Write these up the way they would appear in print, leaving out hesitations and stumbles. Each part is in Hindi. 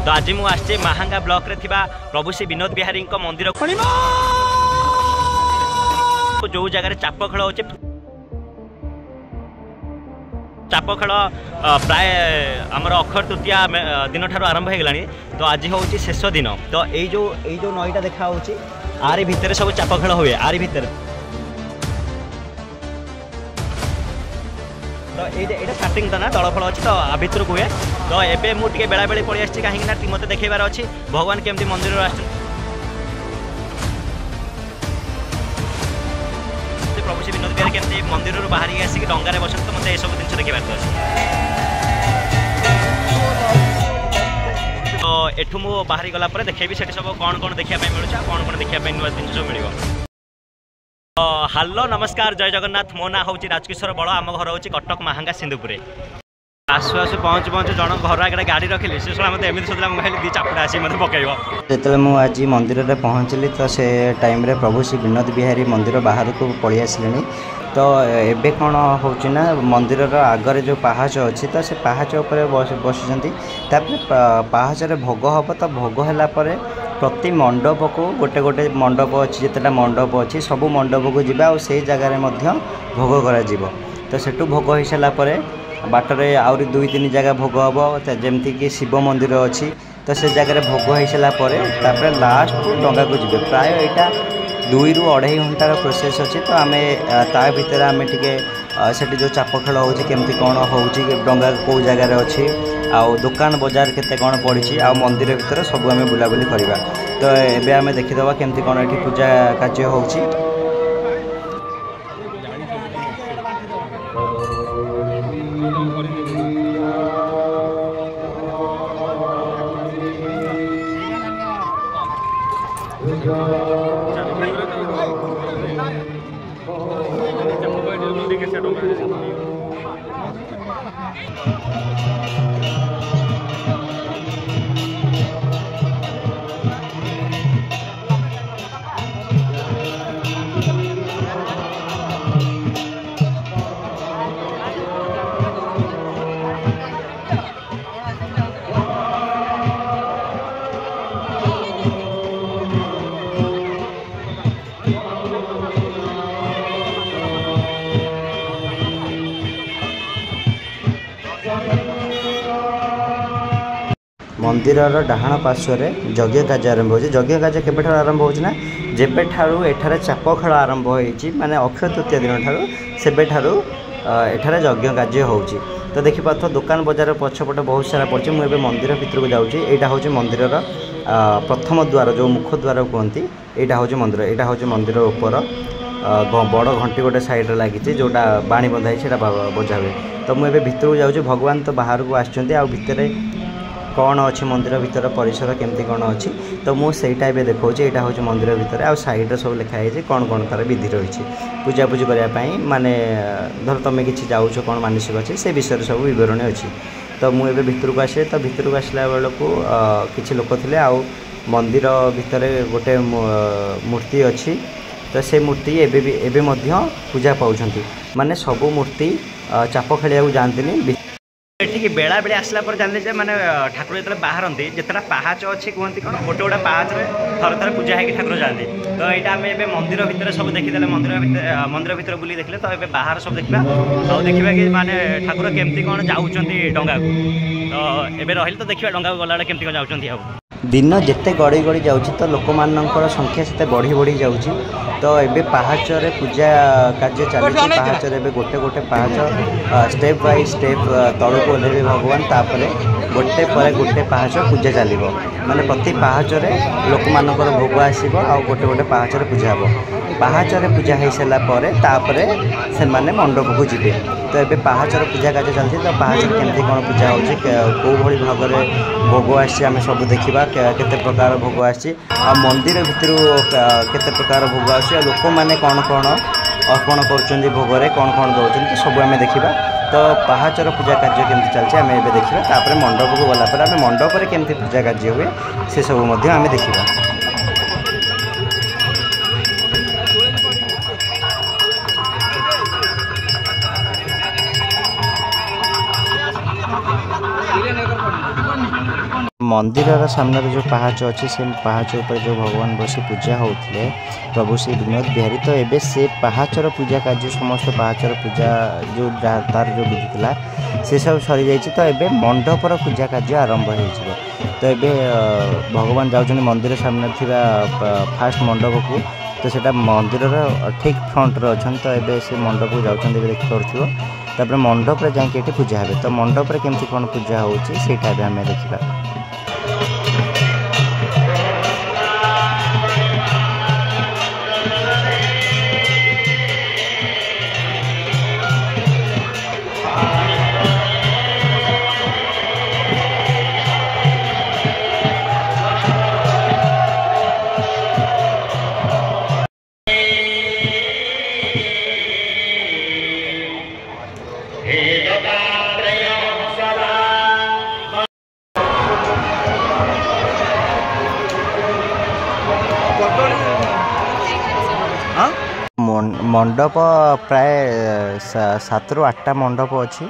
तो आज मुझे महांगा ब्लॉक रे थिबा प्रभु श्री विनोद बिहारी मंदिर जो जगह चाप खेल हो चाप खेल प्राय आमर अक्षर तृतीया दिन ठार आरंभ हो गलानी। तो आज हूँ शेष दिन। तो यो नईटा देखा आरी भितर सब चाप खेल हुए आरी भितर। तो ये स्टार्टिंग तो ना दलफल अच्छी तो भितर को हुए। तो एबे मुझे बेला बेले पलि आसी कहीं मत देखेबार अच्छी भगवान केमती मंदिर प्रभु श्री विनोद बिहारी केमती मंदिर बाहर आसिक डंगार बस तो मतलब सब जिन देखार अच्छे। तो एठू मु बाहरी गला देखेबी से सब कौन कौन देखा मिलूँ कौन कौन देखा नुआ जिन सब मिल। हेलो नमस्कार जय जगन्नाथ। मो ना हूँ राजकिशोर बड़ आम घर हूँ कटक महांगा सिंधुपुर। आसु आसु पहुँचु पहुँचु जन घर आगे गाड़ी रखिली से मतलब एमती सोचला मुझे दी चापुड़ा आसी मतलब पकड़ जो मुझे आज मंदिर में पहुँचली तो से टाइम रे प्रभु श्री विनोद बिहारी मंदिर बाहर को पलि आसिले। तो एबे कौन होना मंदिर आगरे जो पहाच अच्छी तो से पहाच उपर बसुँच पहाच भोग हम तो भोग है प्रति मंडप को गोटे गोटे मंडप अच्छी जितेटा मंडप अच्छी सबू मंडप को जावा और से जगार भोग कर। तो सेठू भोग हो सारापर बाटरे आहरी 2-3 जगह भोग हम जमती कि शिव मंदिर अच्छी तो से जगह भोग हो सारापर लास्ट डंगा को जी प्राय यहाँ 2 ରୁ 2.5 घंटार प्रोसेस अच्छी। तो आम ता भर आम टे से जो चाप खेल होमती कौन हो डंगा कौ जगार अच्छी आउ दुकान बजार केते कौन पड़ी आ मंदिर भीतर सब आम बुलाबुली करवा। तो एबे आम देखीदबा केमती कौन ये पूजा कार्य हो। मंदिर डाहाण पार्श्व यज्ञ कार्य आरंभ हो। यज्ञ कार्य केबे आरंभ होना जेबे ठारू एठारे चाप खेल आरंभ होती माने अक्षय तृतीय दिन ठारू सेबे ठारू एठारे यज्ञ कार्य हो। तो देखिपार दुकान बजार पछपटे बहुत सारा पड़ी। मुझे मंदिर भीतर को जाऊँगी। यहाँ हूँ मंदिर प्रथम द्वार जो मुख द्वार कहती यहाँ हूँ मंदिर। यहाँ हूँ मंदिर ऊपर बड़ घंटी गोटे साइड्रे लगी जोटा बाणी बंधाई से बजा हुए। तो मुझे भीतर को जाऊँगी। भगवान तो बाहर को आसर कौन अच्छी मंदिर भीतर परिसर केमती कौन अच्छी तो मुझे देखा यहाँ हूँ मंदिर भीतर आ साइड्रे सब लिखाई कौन कौन तार विधि रही पूजा पूजी करने माने धर तुम कि जाऊँ कौन मानसिक अच्छी से विषय सब बरणी अच्छी। तो मुझे भीतर को आसे तो भीतर को आसला बेलू किसी लोक थे आ मंदिर भितर गोटे मूर्ति अच्छी। तो से मूर्ति एवं पूजा पाँच माने सबू मूर्ति चाप खेलिया जाती एठिक बेला बेले आसला पर जान माने ठाकुर जो बाहर जितना पहाच अच्छी कहते कौन गोटे गोटे पहाच थर थर पूजा होगी ठाकुर जाती। तो यहाँ आम ए मंदिर भितर सब देखीदे मंदिर भीतर बुली देखले। तो ये बाहर सब देखा और देखा कि माने ठाकुर केमती कौन जाऊँच डंगा को। तो ये रही तो देखा डंगा गला केमती कौन जाऊँ। दिन जिते गड़ी गड़ी जाऊँच तो लोक मानकर संख्या से बढ़ी बढ़ी जाऊँच। तो ये पहाचरे पूजा कार्य चली पहाचर ए गोटे गोटे पहाच स्टेप बाय स्टेप तलू को ओह्लैबे भगवान तापर गोटे पर गोटे पहाच पूजा चलो माने प्रति पहाचरे लोक मानकर भोग आसो आ गोटे गोटे पहाचरे पूजा हे पहाचरे पूजा हो सारापर से माने मंडप को जी। तो ये पहाचर पूजा कार्य चलती। तो पहाचर केमती कौन पूजा हो कौ भाई भाग में भोग आम सब देखा केते प्रकार भोग आसी मंदिर भितर केते प्रकार भोग आसी लोक मैंने कौन कौन अर्पण कर भोगरे कौन कौन दौरान सब आम देखा। तो पहाचर पूजा कार्य केमती चलती आम ए देखा। तापर मंडप को गलापर आम मंडप में केमती पूजा कार्य हुए से सब आम देखा। मंदिर सामने जो पहाच अच्छी से पहाच उपर जो भगवान बसी पूजा होते प्रभु श्री विनोद बिहारी तो एबे से पहाचर पूजा कार्य समस्त पहाचर पूजा जो तार जो विधि था से सब सरी जाइए तो एबे मंडपर पूजा कार्य आरंभ हो तो एबे भगवान जाउछन मंदिर सामने थिबा फास्ट मंडप को तो सेटा मंदिर ठीक फ्रंट रे अछन तो एबे से मंडप को जाउछन देख पड़थिबो तापर मंडप रे जाके एठी पूजा हेबे तो मंडप रे केमती कोन पूजा होउची सेटा बे हमें देखिबा। मंडप प्राय 7 ରୁ 8टा मंडप अच्छी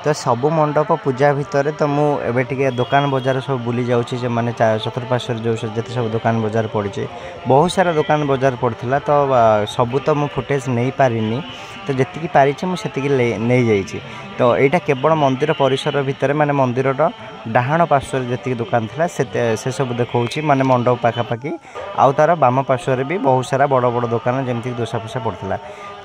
तो सबू मंडप पूजा भितर तो मुझे टे दुकान बजार सब बुली जाऊँगी मैंने चतुर्पार्श्व जो जिते सब दुकान बजार पड़ी बहुत सारा दुकान बजार पड़ता तो सबू तो मुझे फुटेज नहीं पारिनी तो जी पारी मुझे नहीं जाइए तो यहाँ केवल मंदिर परिसर भितर माने मंदिर डाहाण पार्श्व जी दुकान था से सब देखा माने मंडप पाखापाखि आउ तार बाम पार्श्व भी बहुत सारा बड़ बड़ दुकान जमीक दोसा फोसा पड़ता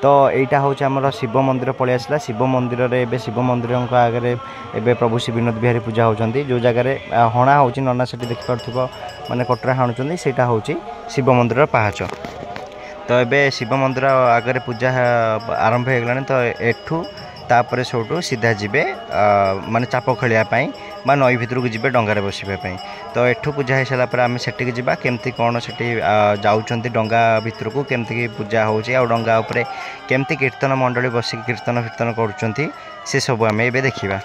तो यहाँ हूँ आम शिव मंदिर पलि आसला शिव मंदिर रे शिव मंदिर आगे एवं प्रभु श्री विनोद बिहारी पूजा होती जो जगार हणा हो नना से देखिपे माने कटरा हाणुंट से हूँ शिव मंदिर पहाच तो ये शिव मंदिर आगे पूजा आरंभ हो गलानी तो एठू तापर सेठू सीधा जीवे माने चाप खेलियापाई बा नई भितर को जीवे डंगार बसवाई तो एठू पूजा हो सारापर आम सेठी जावा केमती कौन से जाऊँच डंगा भितर को केमती पूजा हो डंगा उपरे केमती कीर्तन मंडली बसिक कीर्तन कीर्तन करुँच से सब आम ए देखा।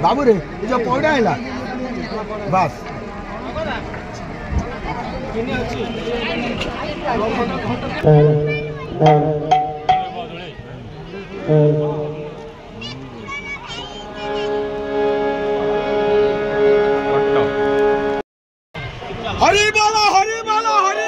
बाबू रे जो पौड़ा है बस हरि बोलो हरि बोलो हरि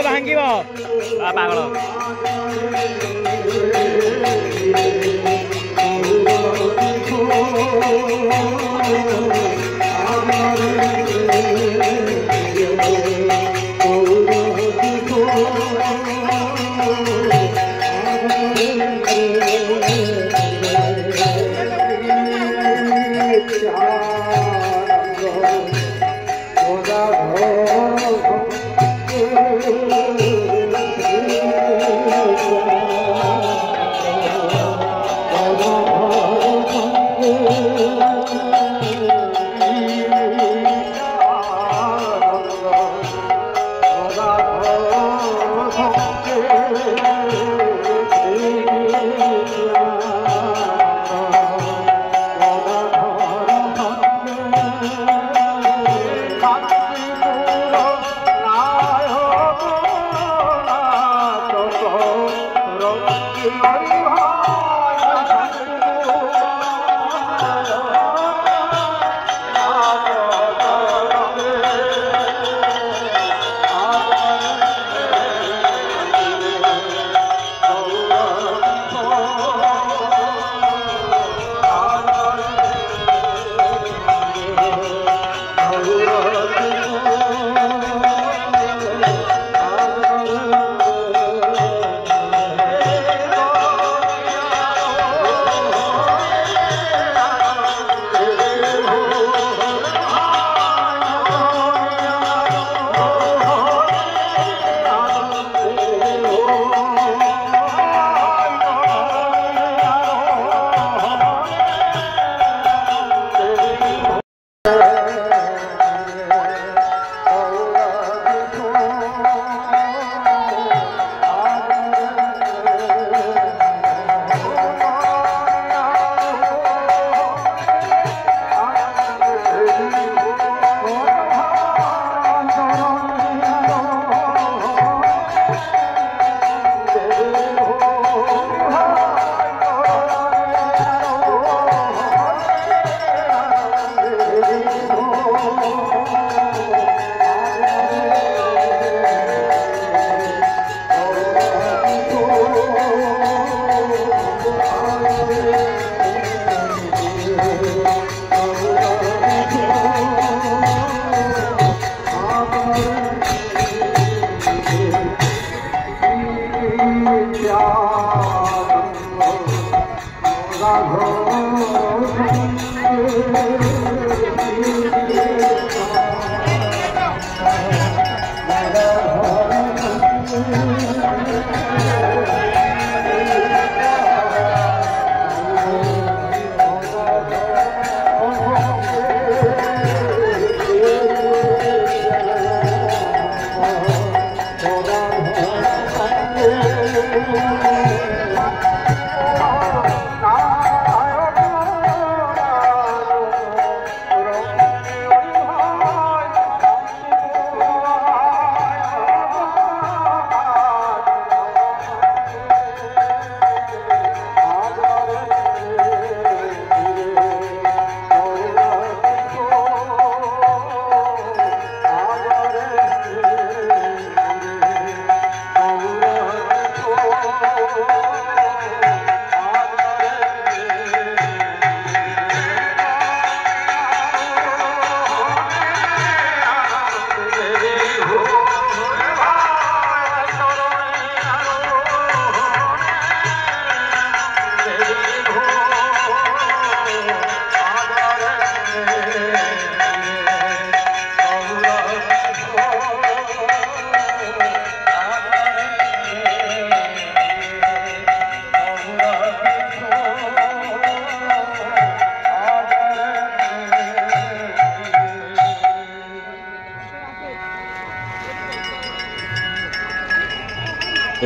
ଭାଙ୍ଗିବ ପାଗଳ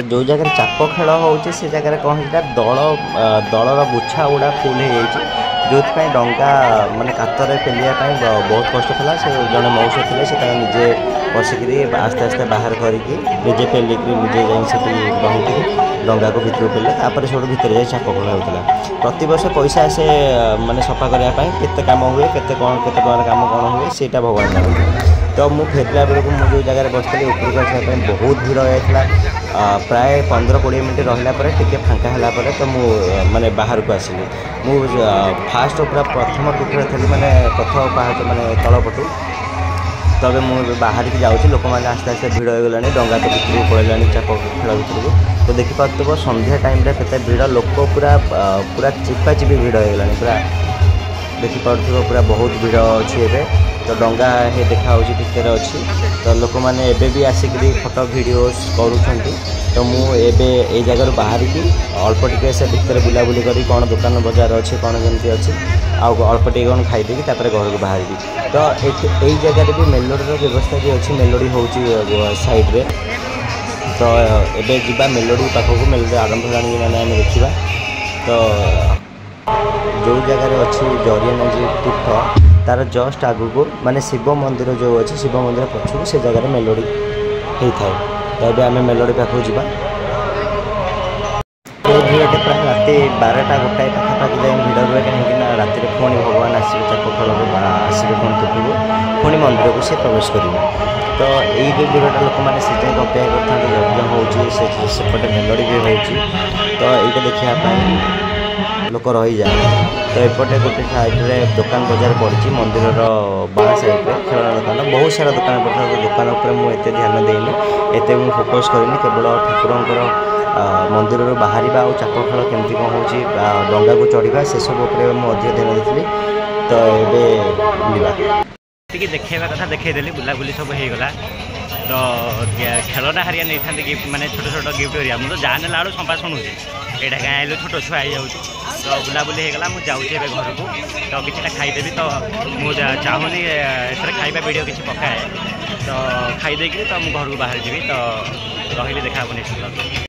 जो जगह चाप खेल हो जगह कौन दलर गुच्छा गुड़ा फुल हो जो डंगा मानने कातर पेलियापाई बहुत कष्ट था से जड़े मौस थे से निजे पशिकी आस्ते आस्ते बाहर करके निजे पेलिक निजे जाइए रही डंगा को भितर पेले तापर सब भितर जाए चाप खेल होता प्रति वर्ष पैसा आसे मानने सफा करने केते काम हुए केते टकर काम कौन हुए सेटा भगवान जानते तो मुझे फेरला बेलू मुझे जगह बसती उपरको आसापी बहुत भीड़ होता प्राय 15-20 मिनट रहा टे फांका है तो मुझे बाहर को आसली मुझे फास्ट पूरा प्रथम पीठे थी मैंने प्रथम पहाड़ मैंने तलपटू तबे मुझे बाहर की जाऊँगी लोक मैंने आस्ते आस्ते भीड़ हो गलानी डंगा तो भितर को पड़ेगा चाप खेल भितर को तो देखिपे संध्या टाइम के भीड़ लोक पूरा पूरा चिपा चिपी भीड़ हो गलानी पूरा देखिपे पूरा बहुत भीड़ अच्छी एवं तो डंगा हे देखा भितर अच्छी तो लोक मैंने एबे भी आसिक फोटो वीडियोस करूँ तो मुझे ये जगह बाहर की अल्प टिके से भितर बुलाबुली करी कौन दुकान बजार अच्छे कौन जमी अच्छी आउ अल्प टिके कौन खाईदेगी घर को बाहर तो यही जगह भी मेलोडी व्यवस्था भी अच्छी मेलोडी हो साइड्रे तो एबे जीवा मेलोडी पाखक मेलोडी आरंभ होगी मैंने आम देखा तो जो जगह अच्छी जरियाना जी तीर्थ तार जस्ट आगु को माने शिव मंदिर जो अच्छे शिव मंदिर पछू से जगह मेलोडी होता है तो ये आम मेलोडी पाखक जा भीड़ प्राय रात 12टा 1टाए पाखापाखि जाए भीड़ रुए कहीं राति पुणी भगवान आसवे चाप खेल आसवे पुणी तुटू पुणी मंदिर को सी प्रवेश करेंगे तो यही जो भीड़टा लोक मैंने से जाए अपेक्षा करते यज्ञ होपटे मेलोडी भी हो तो ये देखापी लोक रही जाए तो एपटे गोटे साइड्रे दुकान बजार पड़ी मंदिर बाँ साइड्रे खेलना दुकान बहुत सारा दुकान पड़ता तो दुकान उपर मुझे ध्यान देनी एत फोकस करनी केवल ठाकुर मंदिर बाहर चाप खेल केमती कौन हो डंगा को चढ़ा से सब मुझे ध्यान देती तो ये बुलवा देखा कथा देखी बुलाबुली सब हो गला तो खेलना हारिया नहीं था गिफ्ट माने छोट छोट गिफ्ट हरिया मुझे जाने लाड़ संपा शुणुची यहाँ गाँ आइल छोट छुआ हो तो बुलाबुली होगा मुझे जाऊँगी घर को तो किसी खाईदेवी तो मुझे चाहूनी एथर खाଇବା वीडियो किसी पकाए तो खाईदे तो मुझे घर को बाहर जी तो रही देखा नेक्स्ट।